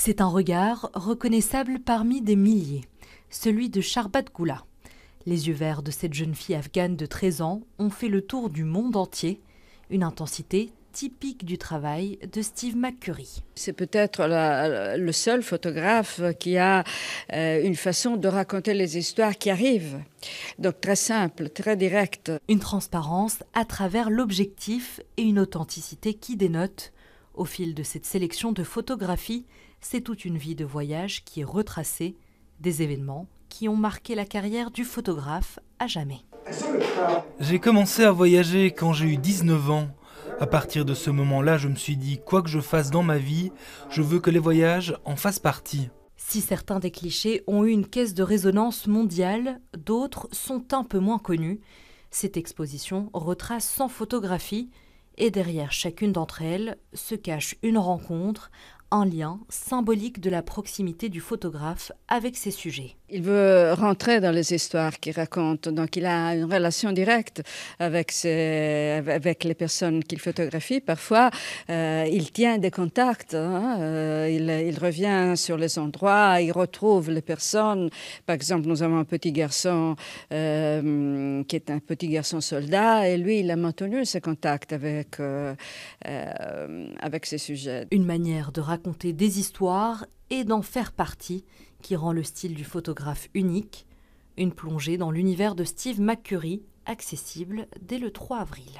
C'est un regard reconnaissable parmi des milliers, celui de Sharbat Ghula. Les yeux verts de cette jeune fille afghane de 13 ans ont fait le tour du monde entier, une intensité typique du travail de Steve McCurry. C'est peut-être le seul photographe qui a une façon de raconter les histoires qui arrivent. Donc très simple, très directe. Une transparence à travers l'objectif et une authenticité qui dénote. Au fil de cette sélection de photographies, c'est toute une vie de voyage qui est retracée, des événements qui ont marqué la carrière du photographe à jamais. J'ai commencé à voyager quand j'ai eu 19 ans. À partir de ce moment-là, je me suis dit, quoi que je fasse dans ma vie, je veux que les voyages en fassent partie. Si certains des clichés ont eu une caisse de résonance mondiale, d'autres sont un peu moins connus. Cette exposition retrace 100 photographies et derrière chacune d'entre elles se cache une rencontre, un lien symbolique de la proximité du photographe avec ses sujets. Il veut rentrer dans les histoires qu'il raconte, donc il a une relation directe avec les personnes qu'il photographie. Parfois, il tient des contacts, il revient sur les endroits, il retrouve les personnes. Par exemple, nous avons un petit garçon qui est un petit garçon soldat, et lui, il a maintenu ses contacts avec ses sujets. Une manière de raconter des histoires et d'en faire partie qui rend le style du photographe unique, une plongée dans l'univers de Steve McCurry, accessible dès le 3 avril.